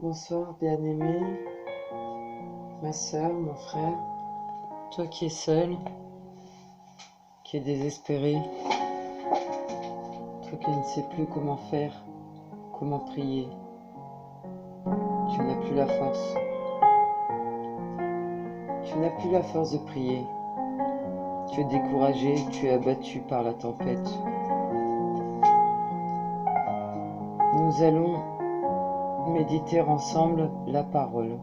Bonsoir bien-aimé, ma soeur, mon frère, toi qui es seul, qui es désespéré, toi qui ne sais plus comment faire, comment prier, tu n'as plus la force. Tu n'as plus la force de prier, tu es découragé, tu es abattu par la tempête. Nous allons méditer ensemble la parole.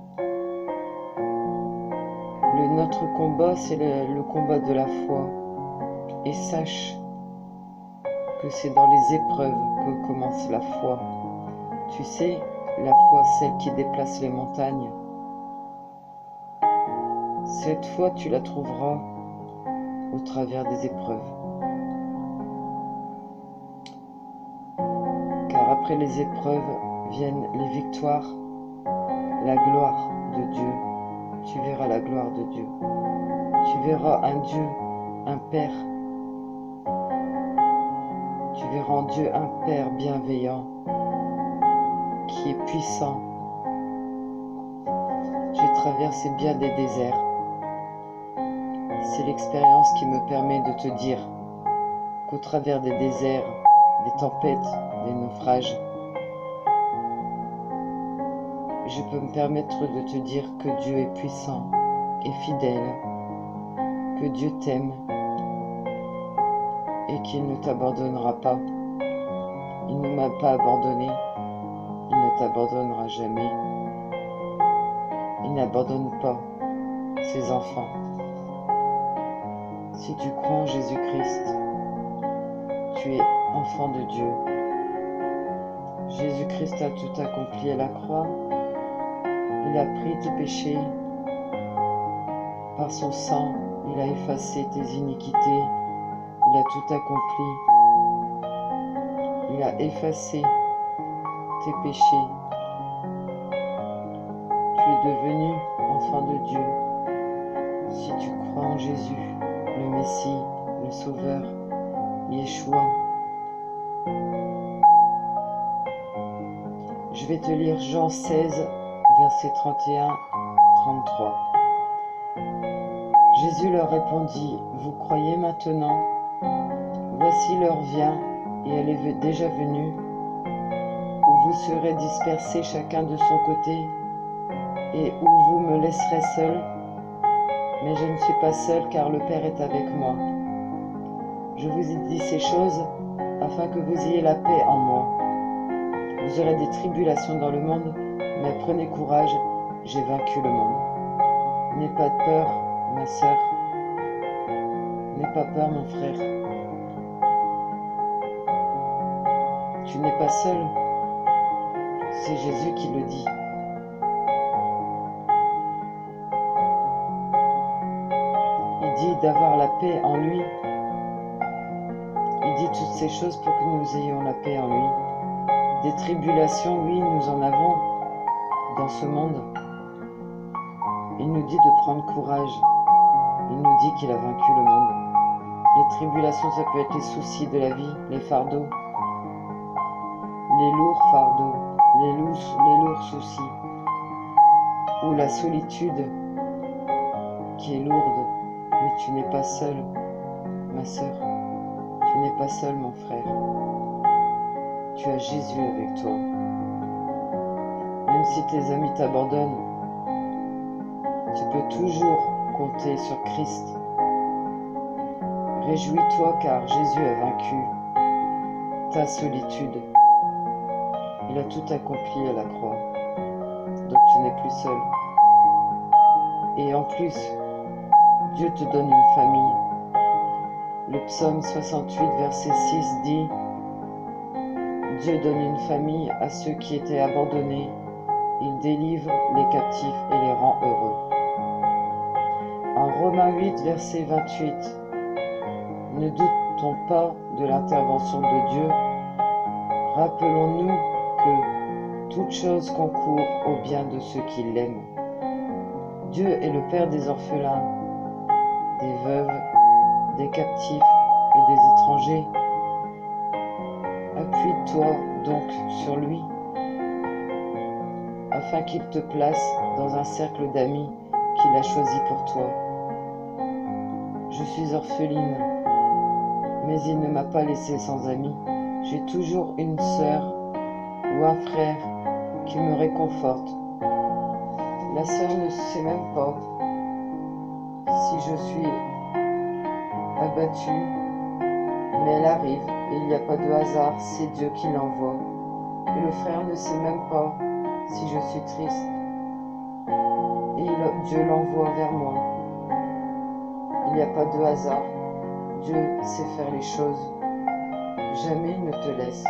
Notre combat, c'est le combat de la foi. Et sache que c'est dans les épreuves que commence la foi. Tu sais, la foi, celle qui déplace les montagnes. Cette foi, tu la trouveras au travers des épreuves. Car après les épreuves viennent les victoires, la gloire de Dieu. Tu verras la gloire de Dieu. Tu verras un Dieu, un Père. Tu verras en Dieu un Père bienveillant, qui est puissant. J'ai traversé bien des déserts. C'est l'expérience qui me permet de te dire qu'au travers des déserts, des tempêtes, des naufrages, je peux me permettre de te dire que Dieu est puissant et fidèle, que Dieu t'aime et qu'il ne t'abandonnera pas. Il ne m'a pas abandonné, il ne t'abandonnera jamais. Il n'abandonne pas ses enfants. Si tu crois en Jésus-Christ, tu es enfant de Dieu. Jésus-Christ a tout accompli à la croix. Il a pris tes péchés. Par son sang, il a effacé tes iniquités. Il a tout accompli. Il a effacé tes péchés. Tu es devenu enfant de Dieu si tu crois en Jésus, le Messie, le Sauveur, Yeshua. Je vais te lire Jean 16, versets 31-33. Jésus leur répondit, « Vous croyez maintenant? Voici l'heure vient, et elle est déjà venue, où vous serez dispersés chacun de son côté, et où vous me laisserez seul. Mais je ne suis pas seul, car le Père est avec moi. Je vous ai dit ces choses, afin que vous ayez la paix en moi. Vous aurez des tribulations dans le monde, mais prenez courage, j'ai vaincu le monde. N'aie pas peur, ma sœur. N'aie pas peur, mon frère. Tu n'es pas seul. C'est Jésus qui le dit. Il dit d'avoir la paix en lui. Il dit toutes ces choses pour que nous ayons la paix en lui. Des tribulations, oui, nous en avons dans ce monde. Il nous dit de prendre courage. Il nous dit qu'il a vaincu le monde. Les tribulations, ça peut être les soucis de la vie, les fardeaux, les lourds fardeaux, les lourds soucis, ou la solitude qui est lourde. Mais tu n'es pas seul, ma sœur. Tu n'es pas seul, mon frère. Tu as Jésus avec toi. Même si tes amis t'abandonnent, tu peux toujours compter sur Christ. Réjouis-toi car Jésus a vaincu ta solitude. Il a tout accompli à la croix. Donc tu n'es plus seul. Et en plus, Dieu te donne une famille. Le psaume 68, verset 6 dit « Dieu donne une famille à ceux qui étaient abandonnés. Il délivre les captifs et les rend heureux. » En Romains 8, verset 28, « Ne doutons pas de l'intervention de Dieu. Rappelons-nous que toute chose concourt au bien de ceux qui l'aiment. Dieu est le Père des orphelins, des veuves, des captifs et des étrangers. Appuie-toi donc sur lui. afin qu'il te place dans un cercle d'amis qu'il a choisi pour toi. Je suis orpheline, mais il ne m'a pas laissée sans amis. J'ai toujours une sœur ou un frère qui me réconforte. La sœur ne sait même pas si je suis abattue, mais elle arrive et il n'y a pas de hasard, c'est Dieu qui l'envoie. Et le frère ne sait même pas si je suis triste et Dieu l'envoie vers moi. Il n'y a pas de hasard, Dieu sait faire les choses. Jamais il ne te laisse.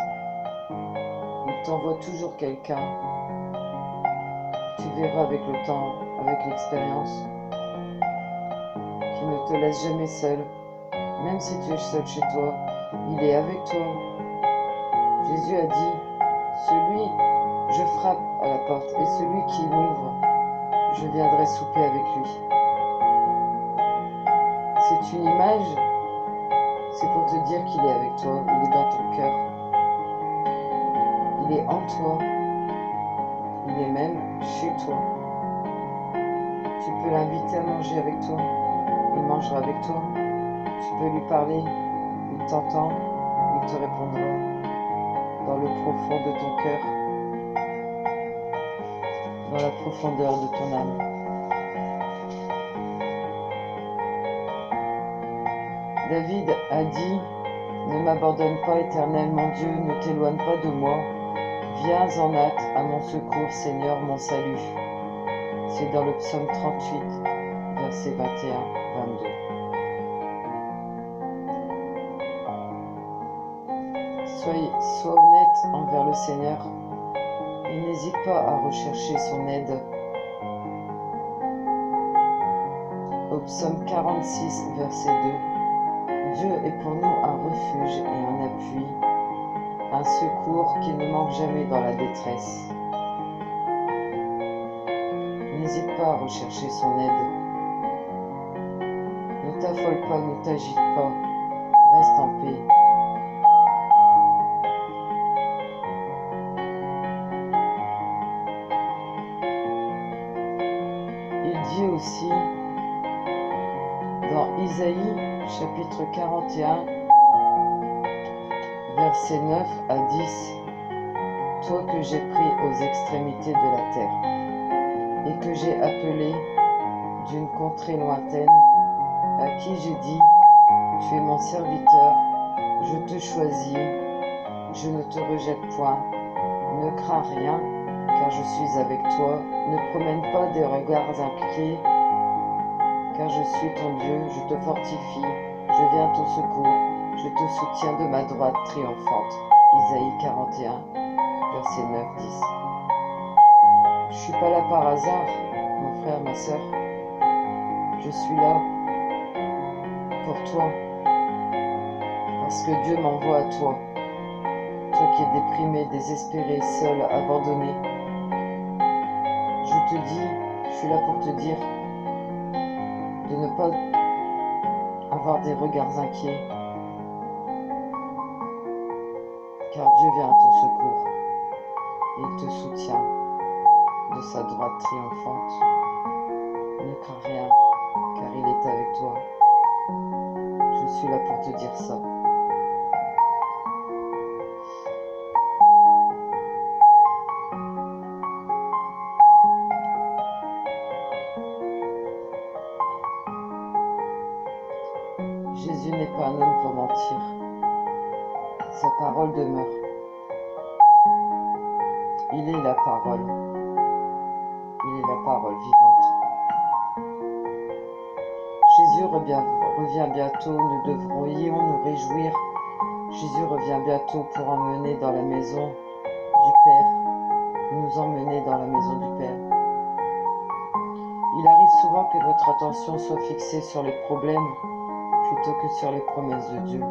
Il t'envoie toujours quelqu'un. Tu verras avec le temps, avec l'expérience, qu'il ne te laisse jamais seul. Même si tu es seul chez toi, il est avec toi. Jésus a dit, je frappe à la porte, et celui qui m'ouvre, je viendrai souper avec lui. C'est une image, c'est pour te dire qu'il est avec toi, il est dans ton cœur. Il est en toi, il est même chez toi. Tu peux l'inviter à manger avec toi, il mangera avec toi. Tu peux lui parler, il t'entend, il te répondra dans le profond de ton cœur, dans la profondeur de ton âme. David a dit, ne m'abandonne pas, Éternel mon Dieu, ne t'éloigne pas de moi. Viens en hâte à mon secours, Seigneur, mon salut. C'est dans le psaume 38, versets 21-22. Sois honnête envers le Seigneur et n'hésite pas à rechercher son aide. Au psaume 46, verset 2, Dieu est pour nous un refuge et un appui, un secours qui ne manque jamais dans la détresse. N'hésite pas à rechercher son aide. Ne t'affole pas, ne t'agite pas, reste en paix. Il dit aussi dans Isaïe chapitre 41, versets 9 à 10, « Toi que j'ai pris aux extrémités de la terre, et que j'ai appelé d'une contrée lointaine, à qui j'ai dit, tu es mon serviteur, je te choisis, je ne te rejette point, ne crains rien, car je suis avec toi, ne promène pas des regards inquiets, car je suis ton Dieu, je te fortifie, je viens à ton secours, je te soutiens de ma droite triomphante. » Isaïe 41, versets 9-10. Je suis pas là par hasard, mon frère, ma sœur. Je suis là pour toi, parce que Dieu m'envoie à toi. Toi qui es déprimé, désespéré, seul, abandonné. Je te dis, je suis là pour te dire de ne pas avoir des regards inquiets, car Dieu vient à ton secours et il te soutient de sa droite triomphante. Ne crains rien, car il est avec toi. Je suis là pour te dire ça. Jésus n'est pas un homme pour mentir. Sa parole demeure. Il est la parole. Il est la parole vivante. Jésus revient bientôt. Nous devrions nous réjouir. Jésus revient bientôt pour emmener dans la maison du Père. Nous emmener dans la maison du Père. Il arrive souvent que notre attention soit fixée sur les problèmes plutôt que sur les promesses de Dieu.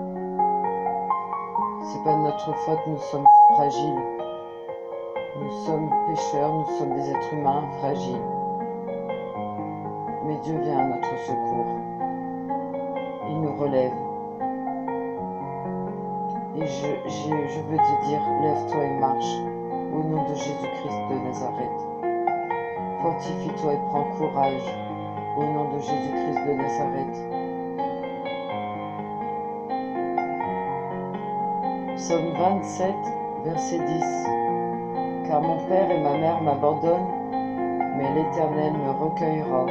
C'est pas de notre faute, nous sommes fragiles. Nous sommes pécheurs, nous sommes des êtres humains fragiles. Mais Dieu vient à notre secours. Il nous relève. Et je veux te dire, lève-toi et marche, au nom de Jésus-Christ de Nazareth. Fortifie-toi et prends courage, au nom de Jésus-Christ de Nazareth. Psaume 27, verset 10. Car mon père et ma mère m'abandonnent, mais l'Éternel me recueillera.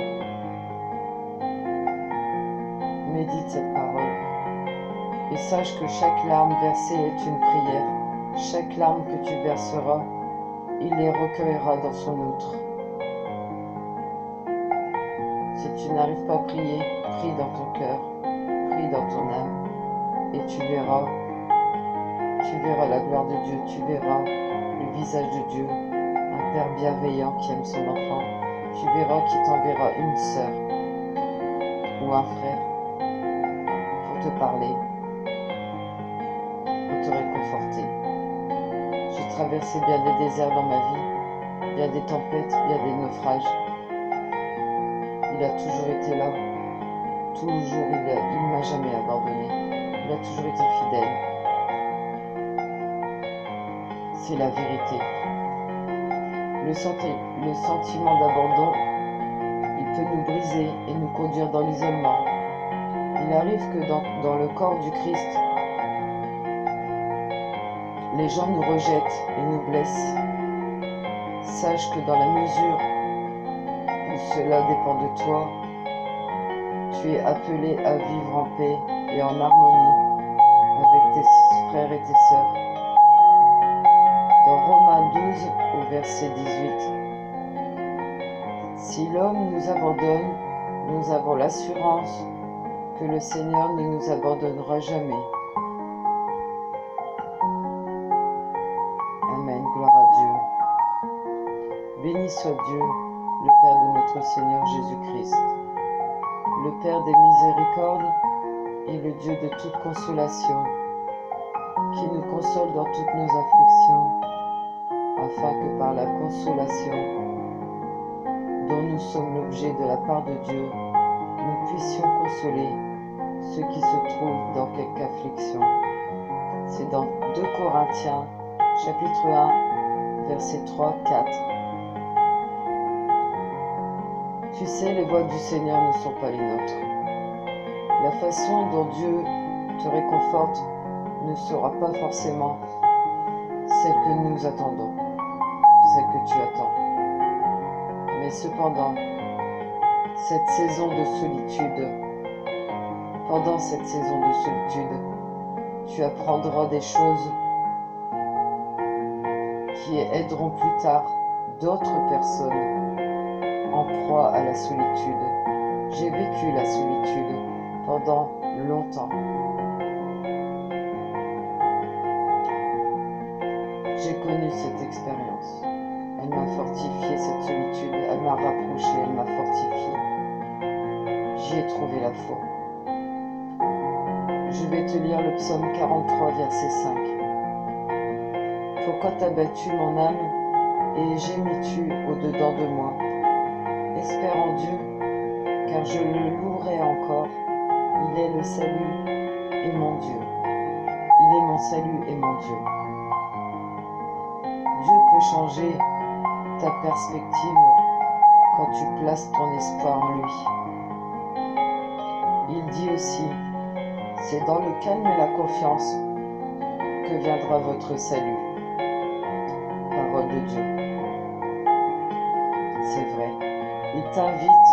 Médite cette parole et sache que chaque larme versée est une prière. Chaque larme que tu verseras, il les recueillera dans son outre. Si tu n'arrives pas à prier, prie dans ton cœur, prie dans ton âme, et tu verras la gloire de Dieu, tu verras le visage de Dieu, un Père bienveillant qui aime son enfant. Tu verras qu'il t'enverra une sœur ou un frère pour te parler, pour te réconforter. J'ai traversé bien des déserts dans ma vie, bien des tempêtes, bien des naufrages. Il a toujours été là, toujours, il ne m'a jamais abandonné, il a toujours été fidèle. C'est la vérité. Le sentiment d'abandon, il peut nous briser et nous conduire dans l'isolement. Il arrive que dans le corps du Christ, les gens nous rejettent et nous blessent. Sache que dans la mesure où cela dépend de toi, tu es appelé à vivre en paix et en harmonie avec tes frères et tes sœurs. Dans Romains 12, au verset 18, si l'homme nous abandonne, nous avons l'assurance que le Seigneur ne nous abandonnera jamais. Amen, gloire à Dieu. Béni soit Dieu, le Père de notre Seigneur Jésus-Christ, le Père des miséricordes et le Dieu de toute consolation, qui nous console dans toutes nos afflictions, afin que par la consolation dont nous sommes l'objet de la part de Dieu, nous puissions consoler ceux qui se trouvent dans quelque affliction. C'est dans 2 Corinthiens, chapitre 1, versets 3-4. Tu sais, les voies du Seigneur ne sont pas les nôtres. La façon dont Dieu te réconforte ne sera pas forcément celle que nous attendons, celle que tu attends. Mais cependant, cette saison de solitude, pendant cette saison de solitude, tu apprendras des choses qui aideront plus tard d'autres personnes en proie à la solitude. J'ai vécu la solitude pendant longtemps. J'ai connu cette expérience. Elle m'a fortifié, cette solitude. Elle m'a rapproché, elle m'a fortifié. J'y ai trouvé la foi. Je vais te lire le psaume 43, verset 5. Pourquoi t'as battu mon âme et gémis-tu au-dedans de moi? Espère en Dieu, car je le louerai encore. Il est le salut et mon Dieu. Il est mon salut et mon Dieu. Dieu peut changer ta perspective quand tu places ton espoir en lui. Il dit aussi, c'est dans le calme et la confiance que viendra votre salut. Parole de Dieu. C'est vrai. Il t'invite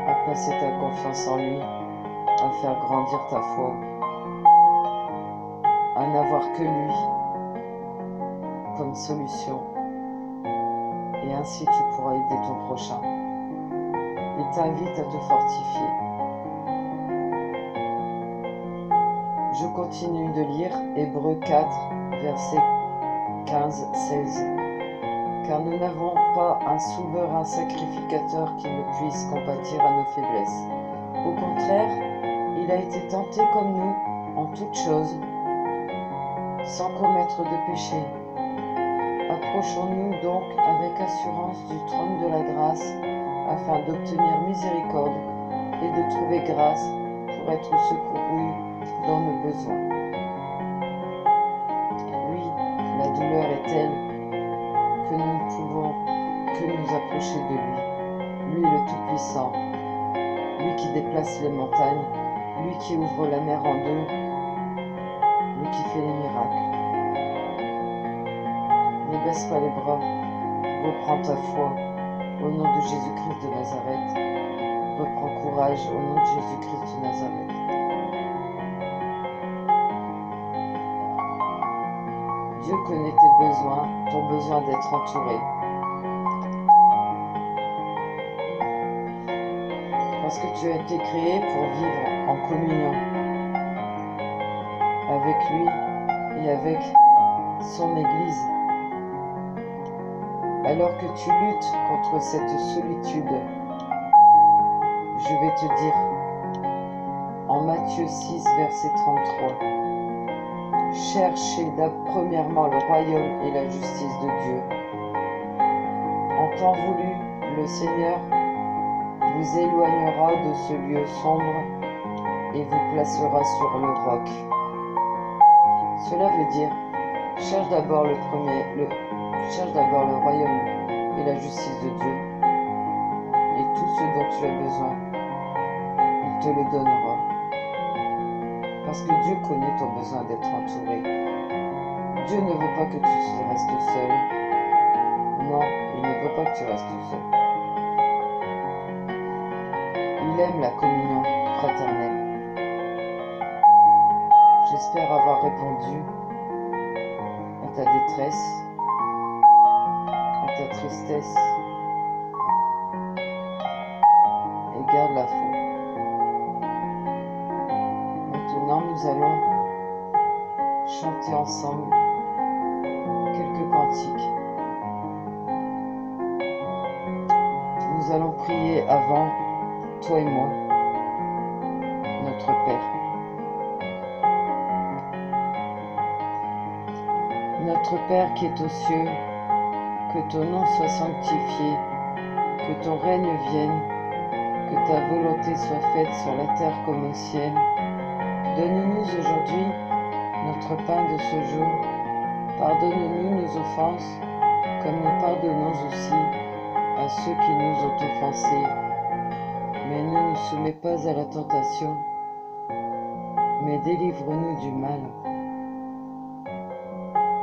à placer ta confiance en lui, à faire grandir ta foi, à n'avoir que lui comme solution, et ainsi tu pourras aider ton prochain. Il t'invite à te fortifier. Je continue de lire Hébreux 4, versets 15-16. Car nous n'avons pas un souverain sacrificateur qui ne puisse compatir à nos faiblesses. Au contraire, il a été tenté comme nous en toutes choses, sans commettre de péché. Approchons-nous donc avec assurance du trône de la grâce, afin d'obtenir miséricorde et de trouver grâce pour être secourus dans nos besoins. Oui, la douleur est telle que nous t'approcher de lui le Tout-Puissant, lui qui déplace les montagnes, lui qui ouvre la mer en deux, lui qui fait les miracles. Ne baisse pas les bras, reprends ta foi au nom de Jésus-Christ de Nazareth. Reprends courage au nom de Jésus-Christ de Nazareth. Dieu connaît tes besoins, ton besoin d'être entouré. Parce que tu as été créé pour vivre en communion avec lui et avec son Église. Alors que tu luttes contre cette solitude, je vais te dire en Matthieu 6, verset 33, cherchez premièrement le royaume et la justice de Dieu. En temps voulu, le Seigneur vous éloignera de ce lieu sombre et vous placera sur le roc. Cela veut dire, cherche d'abord le royaume et la justice de Dieu, et tout ce dont tu as besoin, il te le donnera. Parce que Dieu connaît ton besoin d'être entouré. Dieu ne veut pas que tu restes seul. Non, il ne veut pas que tu restes seul. Il aime la communion fraternelle. J'espère avoir répondu à ta détresse, à ta tristesse, et garde la foi. Maintenant, nous allons chanter ensemble quelques cantiques. Nous allons prier avant, toi et moi, notre Père. Notre Père qui est aux cieux, que ton nom soit sanctifié, que ton règne vienne, que ta volonté soit faite sur la terre comme au ciel. Donne-nous aujourd'hui notre pain de ce jour. Pardonne-nous nos offenses, comme nous pardonnons aussi à ceux qui nous ont offensés. Mais ne nous soumets pas à la tentation, mais délivre-nous du mal.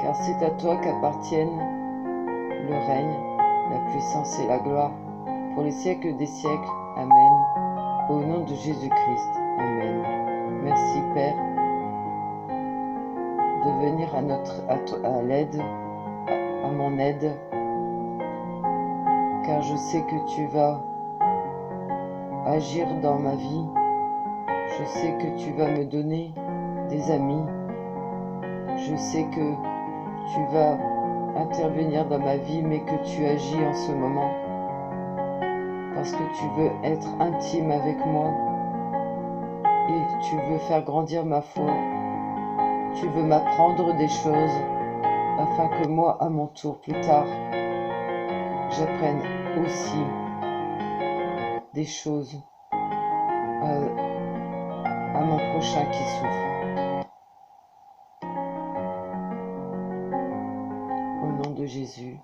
Car c'est à toi qu'appartiennent le règne, la puissance et la gloire, pour les siècles des siècles. Amen. Au nom de Jésus-Christ. Amen. Merci Père de venir à l'aide, à mon aide, car je sais que tu vas agir dans ma vie. Je sais que tu vas me donner des amis. Je sais que tu vas intervenir dans ma vie, mais que tu agis en ce moment parce que tu veux être intime avec moi et tu veux faire grandir ma foi. Tu veux m'apprendre des choses afin que moi, à mon tour, plus tard, j'apprenne aussi des choses à mon prochain qui souffre. Au nom de Jésus,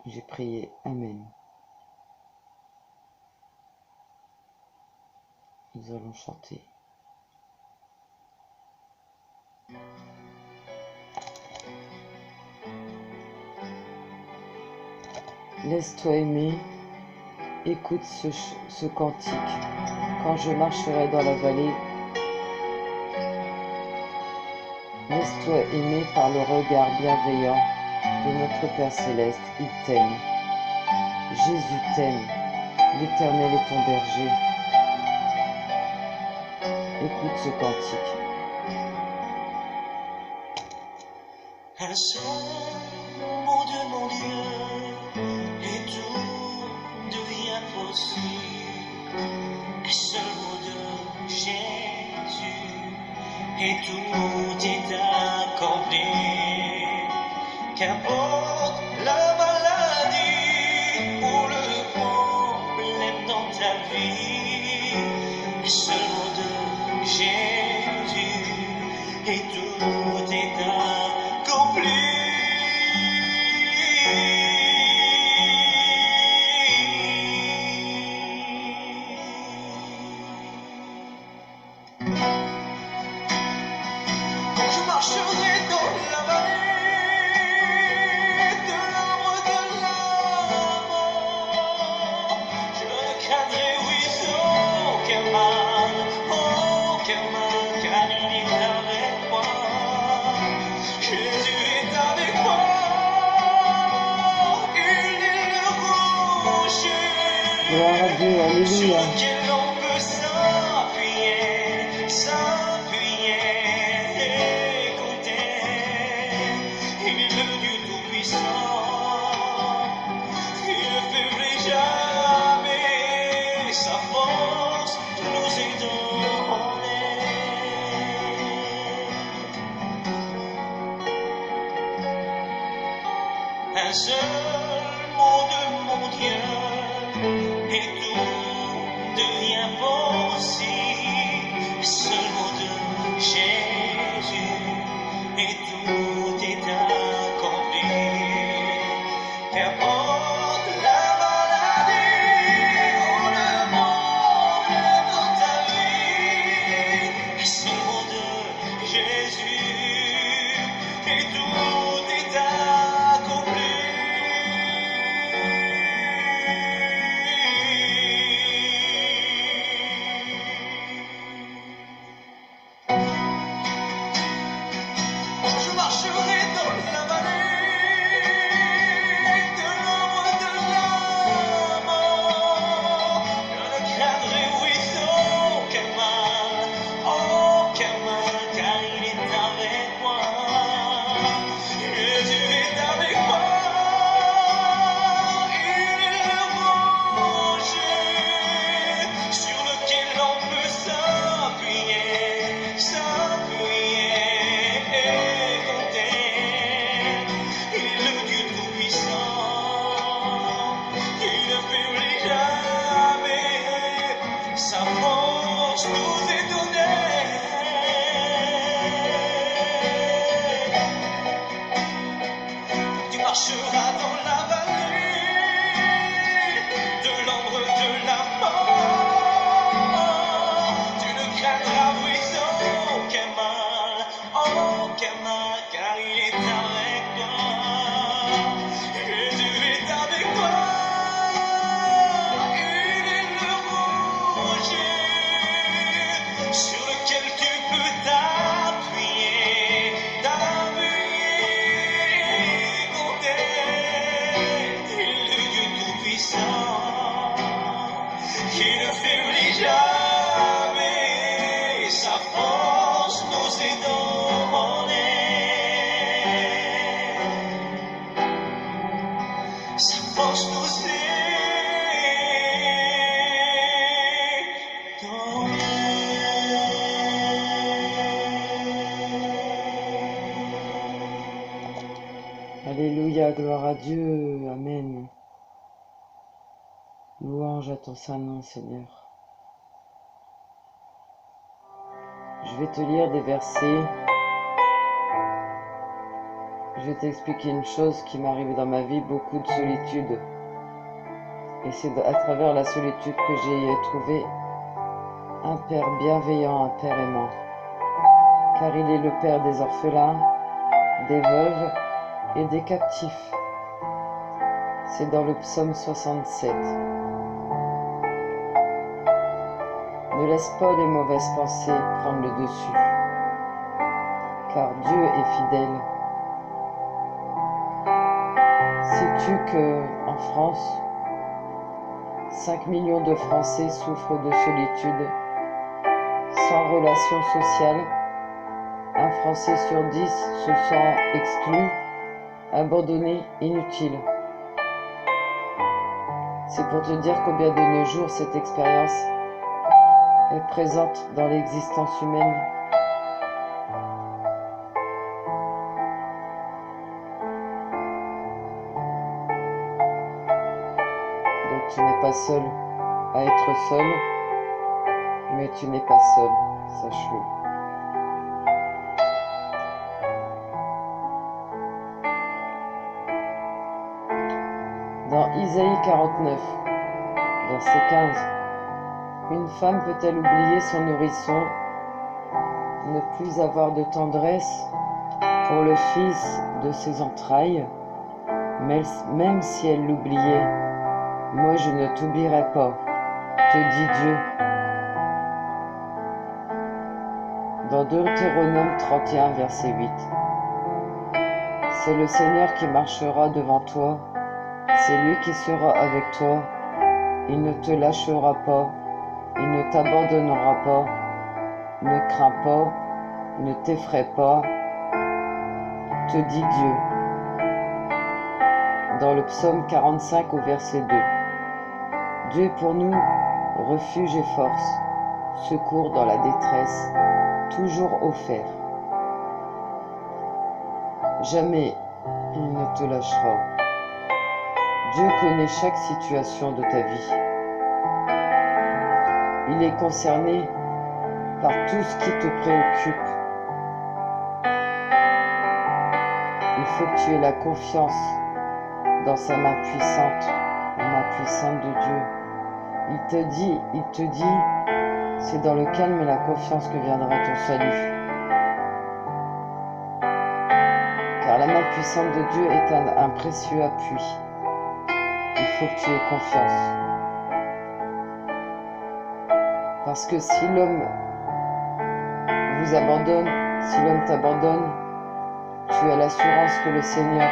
j'ai prié. Amen. Nous allons chanter. Laisse-toi aimer, écoute ce cantique. Quand je marcherai dans la vallée, laisse-toi aimer par le regard bienveillant de notre Père Céleste. Il t'aime. Jésus t'aime. L'Éternel est ton berger. Écoute ce cantique. Un seul mot de mon Dieu et tout devient possible. Un seul mot de Jésus et tout est accompli. Qu'importe la maladie ou le problème dans ta vie, un seul mot de Jésus et tout est accompli. Gloire à Dieu, sur alléluia. lequel on peut s'appuyer, et compter. Il est le Dieu Tout-Puissant, il ne faiblit jamais, sa force nous est donnée. Un seul mot de mon Dieu et tout devient possible. Un seul mot de Jésus et tout est accompli. Qu'importe la maladie ou le problème dans ta vie, un seul mot de Jésus et tout est accompli. Je marcherai dans la vallée de l'ombre de la mort. Je ne craindrai, oui, aucun mal, car il est avec moi. Jésus est avec moi. Il est le rocher sur lequel on peut s'appuyer et compter. Il est le Dieu Tout-Puissant, il ne faiblit jamais, sa force nous est donnée. Tu marcheras dans la vallée de l'ombre de la mort. Tu ne craindras, oui, aucun mal, car il est avec toi. Jésus est avec toi. Il est le rocher sur lequel tu peux t'appuyer et compter. Il est le Dieu Tout-Puissant, qui ne faiblit jamais, sa force nous est donnée. Sa force nous est donnée. Alléluia, gloire à Dieu, amen. Louange à ton saint nom, Seigneur. Je vais te lire des versets. Je vais t'expliquer une chose qui m'est arrivée dans ma vie, beaucoup de solitude. Et c'est à travers la solitude que j'ai trouvé un Père bienveillant, un Père aimant. Car il est le Père des orphelins, des veuves et des captifs. C'est dans le psaume 67. Ne laisse pas les mauvaises pensées prendre le dessus, car Dieu est fidèle. Sais-tu qu'en France, 5 millions de Français souffrent de solitude, sans relation sociale. Un Français sur 10 se sent exclu, abandonné, inutile. C'est pour te dire combien de nos jours cette expérience est présente dans l'existence humaine. Donc tu n'es pas seul à être seul, mais tu n'es pas seul, sache-le. Dans Isaïe 49, verset 15, une femme peut-elle oublier son nourrisson, ne plus avoir de tendresse pour le fils de ses entrailles, même si elle l'oubliait? Moi je ne t'oublierai pas, te dit Dieu. Dans Deutéronome 31, verset 8. C'est le Seigneur qui marchera devant toi, c'est lui qui sera avec toi, Il ne te lâchera pas, il ne t'abandonnera pas. Ne crains pas, ne t'effraie pas, te dit Dieu. Dans le psaume 45 au verset 2. Dieu est pour nous refuge et force, secours dans la détresse, toujours offert. Jamais il ne te lâchera. Dieu connaît chaque situation de ta vie. Il est concerné par tout ce qui te préoccupe. Il faut que tu aies la confiance dans sa main puissante, la main puissante de Dieu. Il te dit, c'est dans le calme et la confiance que viendra ton salut. Car la main puissante de Dieu est un précieux appui. Il faut que tu aies confiance. Parce que si l'homme vous abandonne, si l'homme t'abandonne, tu as l'assurance que le Seigneur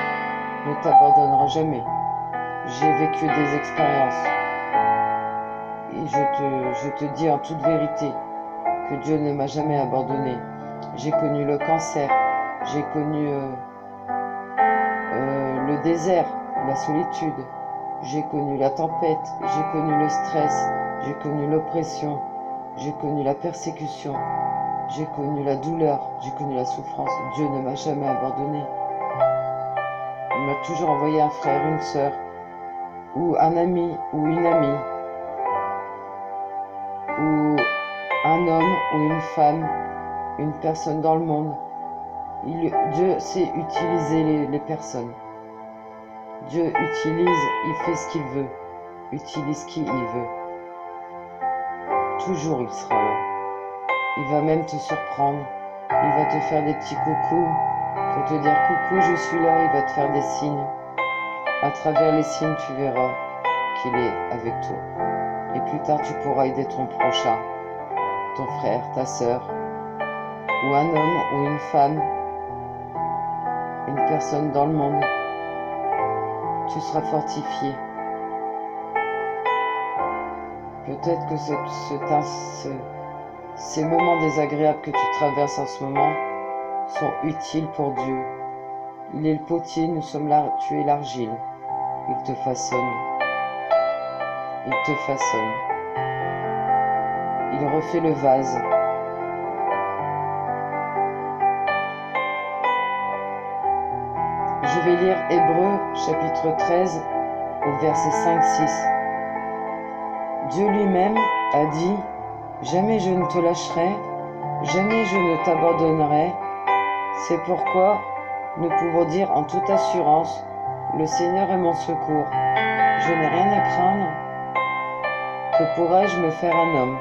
ne t'abandonnera jamais. J'ai vécu des expériences et je te dis en toute vérité que Dieu ne m'a jamais abandonné. J'ai connu le cancer, j'ai connu le désert, la solitude, j'ai connu la tempête, j'ai connu le stress, j'ai connu l'oppression, j'ai connu la persécution. J'ai connu la douleur, j'ai connu la souffrance. Dieu ne m'a jamais abandonné. Il m'a toujours envoyé un frère, une sœur, ou un ami, ou une amie, ou un homme, ou une femme, une personne dans le monde. Dieu sait utiliser les personnes. Dieu utilise, il fait ce qu'il veut, utilise qui il veut. Toujours il sera là. Il va même te surprendre, il va te faire des petits coucous pour te dire coucou je suis là, il va te faire des signes. À travers les signes tu verras qu'il est avec toi. Et plus tard tu pourras aider ton prochain, ton frère, ta sœur, ou un homme ou une femme, une personne dans le monde. Tu seras fortifié. Peut-être que ces moments désagréables que tu traverses en ce moment sont utiles pour Dieu. Il est le potier, nous sommes là, tu es l'argile. Il te façonne. Il te façonne. Il refait le vase. Je vais lire Hébreux chapitre 13 au verset 5-6. Dieu lui-même a dit: jamais je ne te lâcherai, jamais je ne t'abandonnerai. C'est pourquoi nous pouvons dire en toute assurance: le Seigneur est mon secours. Je n'ai rien à craindre. Que pourrais-je me faire un homme?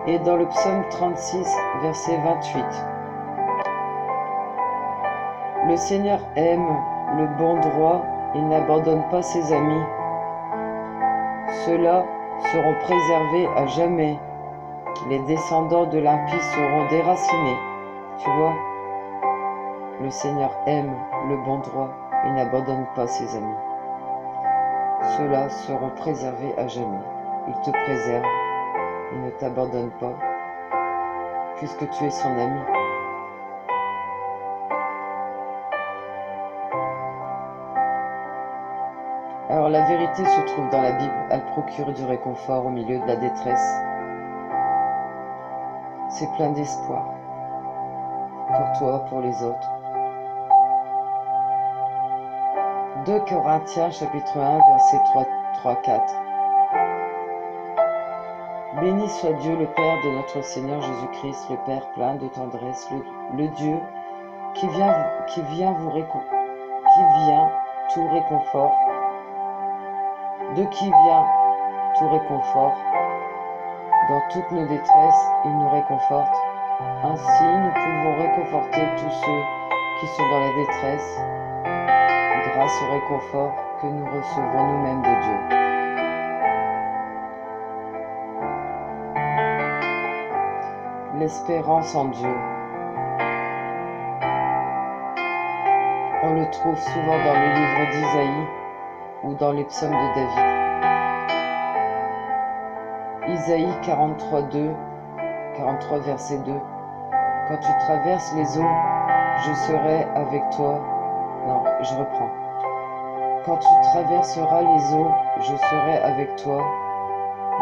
Et dans le psaume 36, verset 28. Le Seigneur aime le bon droit et n'abandonne pas ses amis. Ceux-là seront préservés à jamais. Les descendants de l'impie seront déracinés. Tu vois, le Seigneur aime le bon droit et n'abandonne pas ses amis. Ceux-là seront préservés à jamais. Il te préserve, il ne t'abandonne pas, puisque tu es son ami. Alors la vérité se trouve dans la Bible, elle procure du réconfort au milieu de la détresse. C'est plein d'espoir, pour toi, pour les autres. 2 Corinthiens chapitre 1 verset 3-4. Béni soit Dieu le Père de notre Seigneur Jésus-Christ, le Père plein de tendresse, le Dieu qui vient tout réconfort, de qui vient tout réconfort. Dans toutes nos détresses, il nous réconforte. Ainsi, nous pouvons réconforter tous ceux qui sont dans la détresse, grâce au réconfort que nous recevons nous-mêmes de Dieu. L'espérance en Dieu. On le trouve souvent dans le livre d'Isaïe, ou dans les psaumes de David. Isaïe 43 verset 2. Quand tu traverses les eaux, je serai avec toi. Non, je reprends. Quand tu traverseras les eaux, je serai avec toi.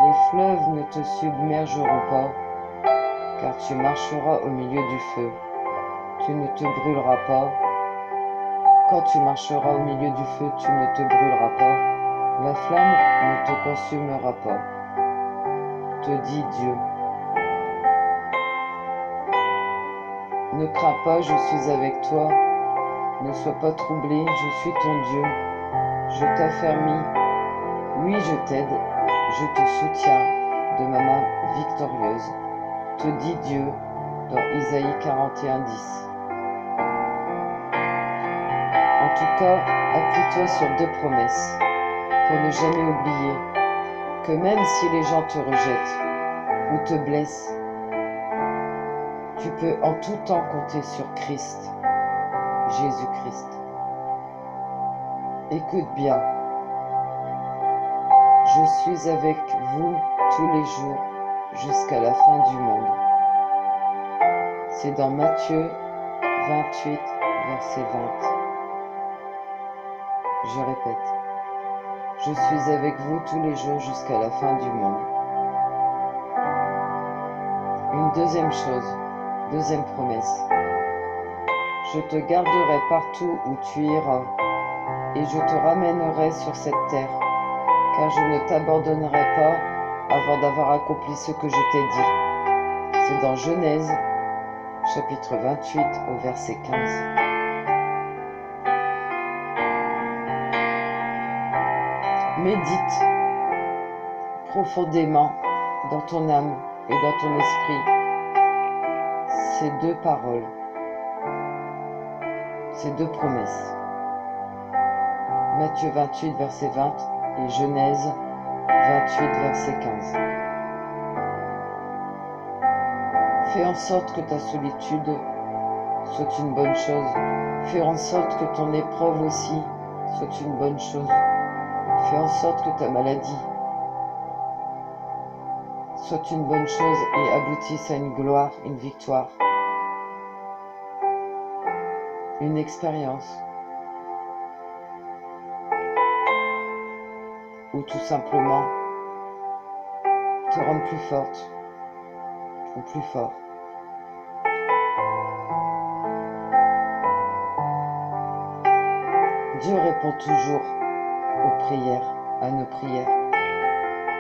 Les fleuves ne te submergeront pas, car tu marcheras au milieu du feu. Tu ne te brûleras pas. Quand tu marcheras au milieu du feu, tu ne te brûleras pas. La flamme ne te consumera pas, te dit Dieu. Ne crains pas, je suis avec toi. Ne sois pas troublé, je suis ton Dieu. Je t'affermis. Oui, je t'aide. Je te soutiens de ma main victorieuse, te dit Dieu dans Isaïe 41:10. En tout cas, appuie-toi sur 2 promesses pour ne jamais oublier que même si les gens te rejettent ou te blessent, tu peux en tout temps compter sur Christ, Jésus-Christ. Écoute bien. Je suis avec vous tous les jours jusqu'à la fin du monde. C'est dans Matthieu 28, verset 20. Je répète. Je suis avec vous tous les jours jusqu'à la fin du monde. Une deuxième chose, deuxième promesse. Je te garderai partout où tu iras, et je te ramènerai sur cette terre, car je ne t'abandonnerai pas avant d'avoir accompli ce que je t'ai dit. C'est dans Genèse, chapitre 28, au verset 15. Médite profondément dans ton âme et dans ton esprit ces 2 paroles, ces 2 promesses. Matthieu 28, verset 20 et Genèse 28, verset 15. Fais en sorte que ta solitude soit une bonne chose. Fais en sorte que ton épreuve aussi soit une bonne chose. Fais en sorte que ta maladie soit une bonne chose et aboutisse à une gloire, une victoire, une expérience, ou tout simplement te rendre plus forte ou plus fort. Dieu répond toujours aux prières, à nos prières,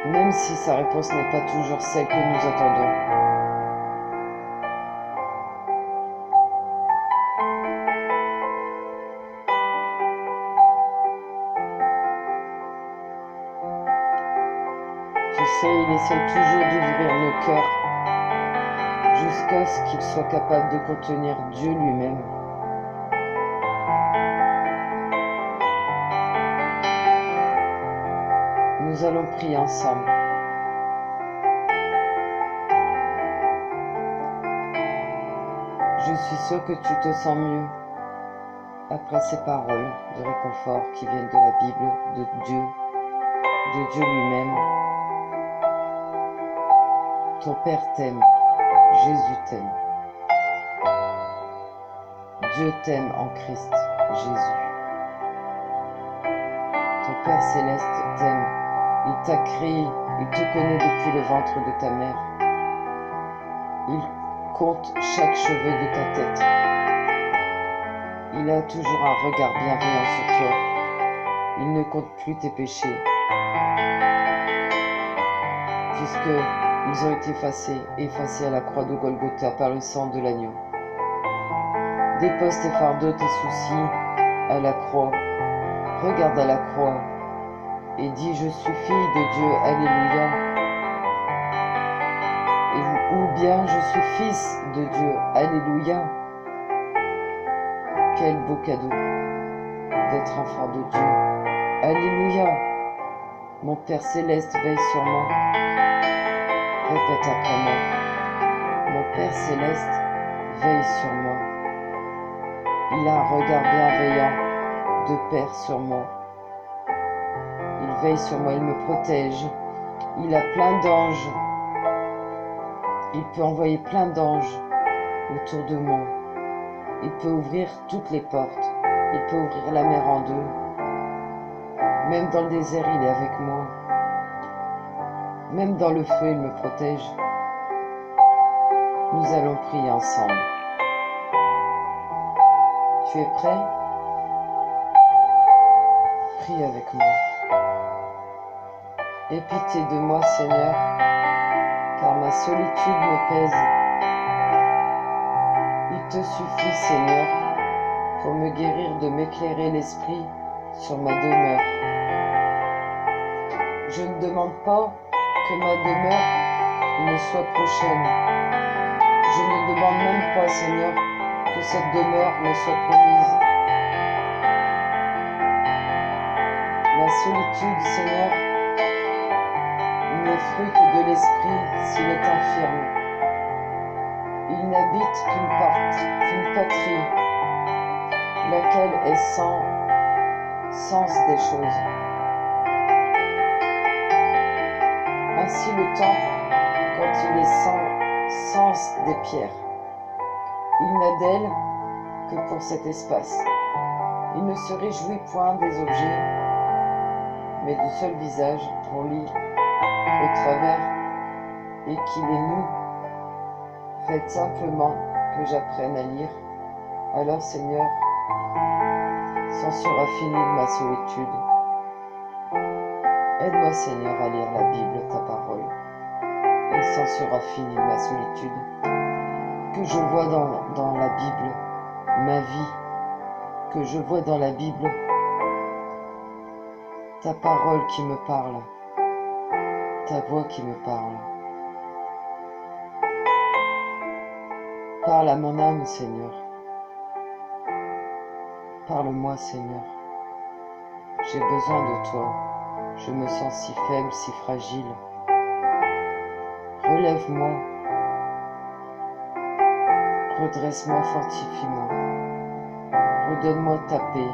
même si sa réponse n'est pas toujours celle que nous attendons. Tu sais, il essaie toujours d'ouvrir nos cœurs jusqu'à ce qu'il soit capable de contenir Dieu lui-même. Nous allons prier ensemble. Je suis sûre que tu te sens mieux après ces paroles de réconfort qui viennent de la Bible, de Dieu lui-même. Ton Père t'aime, Jésus t'aime. Dieu t'aime en Christ, Jésus. Ton Père céleste t'aime. Il t'a créé, il te connaît depuis le ventre de ta mère. Il compte chaque cheveu de ta tête. Il a toujours un regard bienveillant sur toi. Il ne compte plus tes péchés, puisqu'ils ont été effacés à la croix de Golgotha par le sang de l'agneau. Dépose tes fardeaux, tes soucis à la croix. Regarde à la croix et dis: je suis fille de Dieu, alléluia. Ou bien je suis fils de Dieu, alléluia. Quel beau cadeau d'être enfant de Dieu, alléluia. Mon Père céleste veille sur moi. Répète après moi: mon Père céleste veille sur moi. Il a un regard bienveillant de Père sur moi. veille sur moi, il me protège. Il a plein d'anges. Il peut envoyer plein d'anges autour de moi. Il peut ouvrir toutes les portes. Il peut ouvrir la mer en deux. Même dans le désert, il est avec moi. Même dans le feu, il me protège. Nous allons prier ensemble. Tu es prêt? Prie avec moi. Aie pitié de moi, Seigneur, car ma solitude me pèse. Il te suffit, Seigneur, pour me guérir de m'éclairer l'esprit sur ma demeure. Je ne demande pas que ma demeure me soit prochaine. Je ne demande même pas, Seigneur, que cette demeure me soit promise. La solitude, Seigneur, n'est fruit que de l'esprit s'il est infirme. Il n'habite qu'une patrie, laquelle est sans sens des choses. Ainsi le temple, quand il est sans sens des pierres, il n'a d'aile que pour cet espace. Il ne se réjouit point des objets, mais du seul visage qu'on lit au travers et qu'il est nous. Faites simplement que j'apprenne à lire. Alors, Seigneur, c'en sera fini de ma solitude. Aide-moi, Seigneur, à lire la Bible, ta parole, et c'en sera fini de ma solitude. Que je vois dans la Bible ma vie, que je vois dans la Bible ta parole qui me parle, ta voix qui me parle. Parle à mon âme, Seigneur. Parle-moi, Seigneur. J'ai besoin de toi. Je me sens si faible, si fragile. Relève-moi. Redresse-moi, fortifie-moi. Redonne-moi ta paix.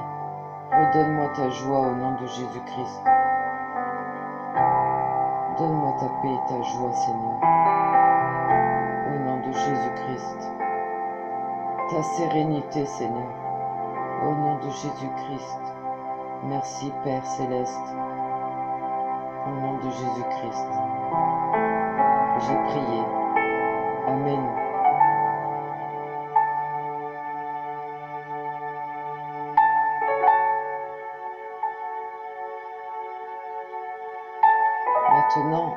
Redonne-moi ta joie au nom de Jésus-Christ. Donne-moi ta paix et ta joie, Seigneur. Au nom de Jésus-Christ. Ta sérénité, Seigneur. Au nom de Jésus-Christ. Merci, Père Céleste. Au nom de Jésus-Christ. J'ai prié. Amen. Maintenant,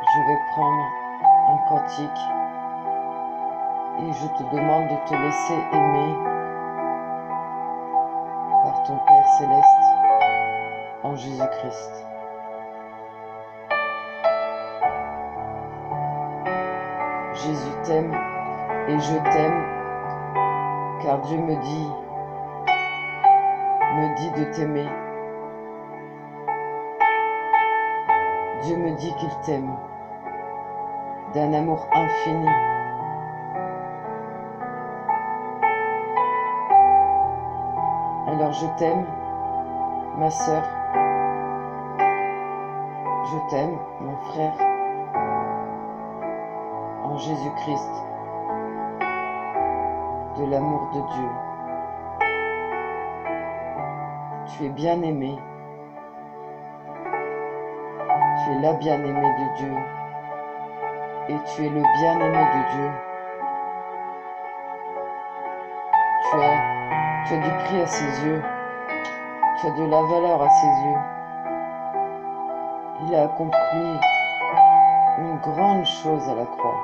je vais prendre un cantique et je te demande de te laisser aimer par ton Père Céleste en Jésus-Christ. Jésus t'aime et je t'aime, car Dieu me dit de t'aimer. Dieu me dit qu'il t'aime d'un amour infini. Alors je t'aime, ma sœur. Je t'aime, mon frère, en Jésus-Christ, de l'amour de Dieu. Tu es bien aimé. Tu es la bien-aimée de Dieu et tu es le bien-aimé de Dieu. Tu as du prix à ses yeux, tu as de la valeur à ses yeux. Il a accompli une grande chose à la croix,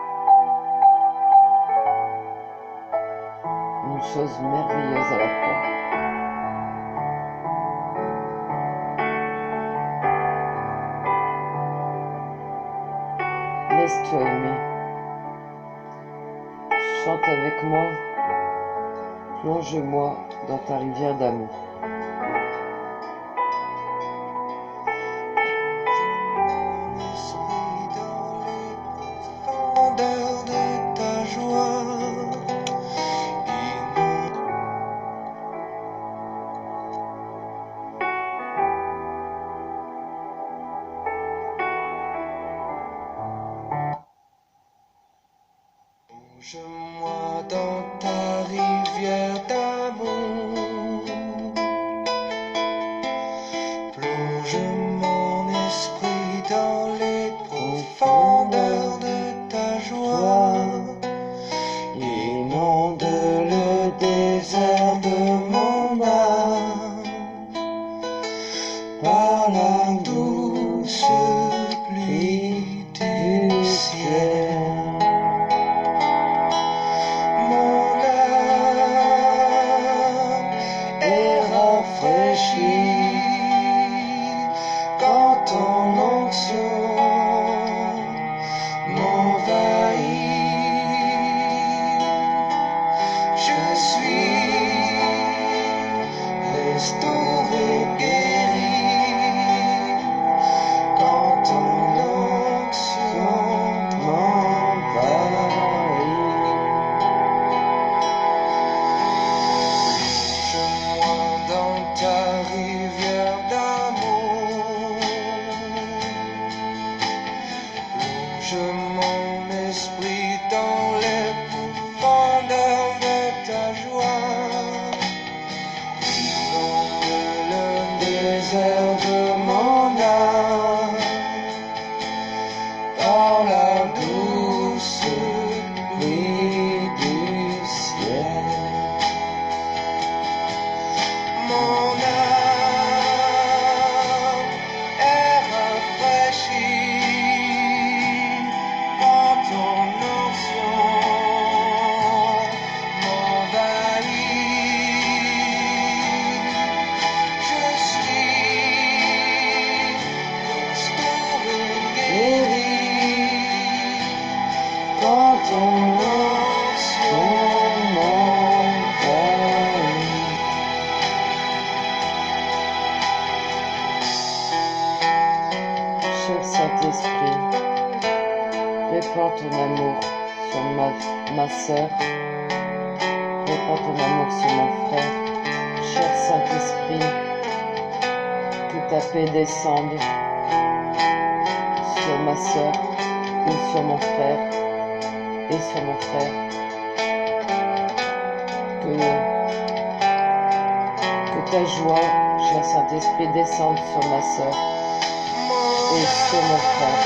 une chose merveilleuse à la croix. Laisse-toi aimer. Chante avec moi. Plonge-moi dans ta rivière d'amour. Je suis dans les profondeurs de ta joie. Et mon âme par la douce pluie du ciel. Mon âme est rafraîchie quand ton onction m'envahit. Je suis restauré, guéri quand ton onction m'envahit. Plonge-moi dans ta rivière d'amour, plonge mon esprit dans les profondeurs de ta joie, inonde le désert de mon âme par la douce pluie du ciel. Mon âme est rafraîchie quand ton onction m'envahit. Je suis restauré, guéri quand ton onction m'envahit. Cher Saint-Esprit, répands ton amour sur ma sœur, répands ton amour sur mon frère. Cher Saint-Esprit, que ta paix descende sur ma sœur ou sur mon frère et sur mon frère. Que ta joie, cher Saint-Esprit, descende sur ma sœur et sur mon frère.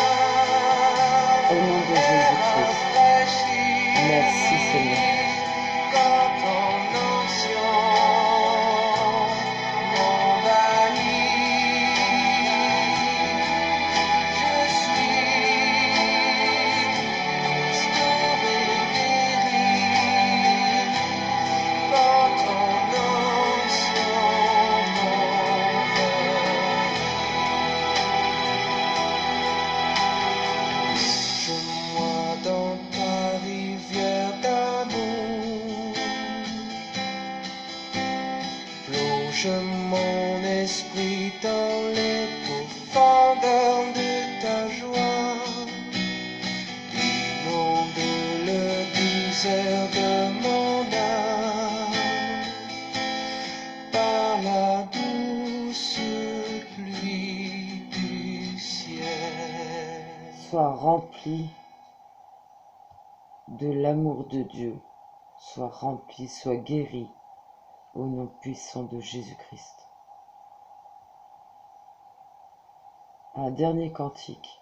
Au nom de Jésus-Christ. Merci Seigneur. Quand ton onction m'envahit, je suis restauré, guéri quand ton onction m'envahit. Plonge-moi dans ta rivière d'amour, plonge mon esprit dans les profondeurs de ta joie, inonde le désert de mon âme par la douce pluie du ciel. Sois rempli de l'amour de Dieu. Sois rempli, sois guéri au nom puissant de Jésus-Christ. Un dernier cantique.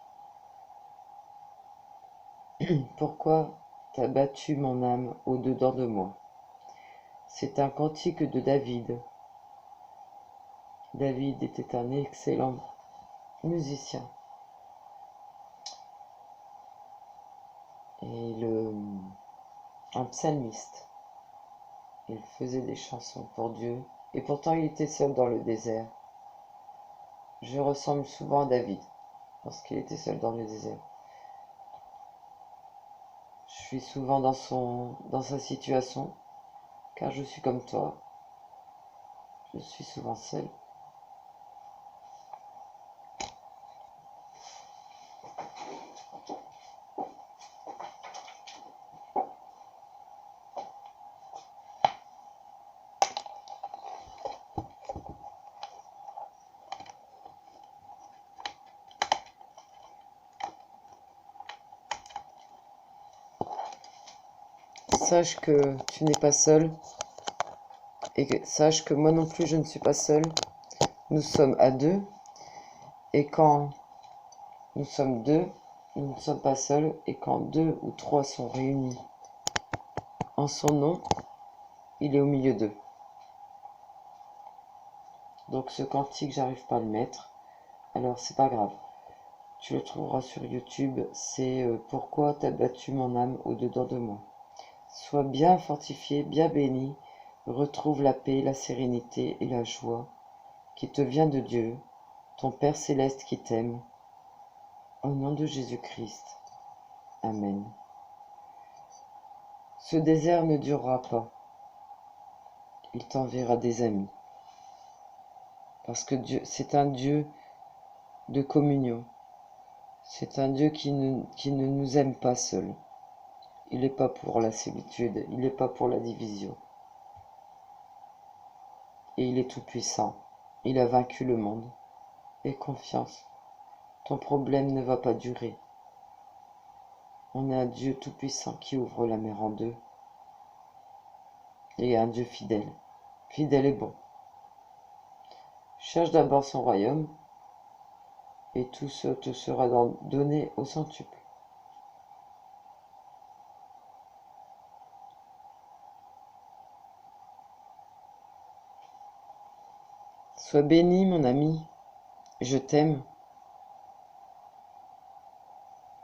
Pourquoi t'as battu mon âme au-dedans de moi? C'est un cantique de David. David était un excellent musicien. Et un psalmiste. Il faisait des chansons pour Dieu, et pourtant il était seul dans le désert. Je ressemble souvent à David, parce qu'il était seul dans le désert. Je suis souvent dans sa situation, car je suis comme toi. Je suis souvent seul. Sache que tu n'es pas seul, et sache que moi non plus je ne suis pas seul. Nous sommes à deux, et quand nous sommes deux, nous ne sommes pas seuls, et quand deux ou trois sont réunis en son nom, il est au milieu d'eux. Donc ce cantique, j'arrive pas à le mettre. Alors c'est pas grave. Tu le trouveras sur YouTube. C'est Pourquoi t'as battu mon âme au-dedans de moi. Sois bien fortifié, bien béni. Retrouve la paix, la sérénité et la joie qui te vient de Dieu, ton Père céleste qui t'aime. Au nom de Jésus-Christ. Amen. Ce désert ne durera pas. Il t'enverra des amis. Parce que Dieu, c'est un Dieu de communion. C'est un Dieu qui ne nous aime pas seul. Il n'est pas pour la solitude, il n'est pas pour la division. Et il est tout-puissant. Il a vaincu le monde. Aie confiance. Ton problème ne va pas durer. On a un Dieu tout-puissant qui ouvre la mer en deux. Et un Dieu fidèle. Fidèle et bon. Cherche d'abord son royaume, et tout ce te sera donné au centuple. Sois béni, mon ami. Je t'aime.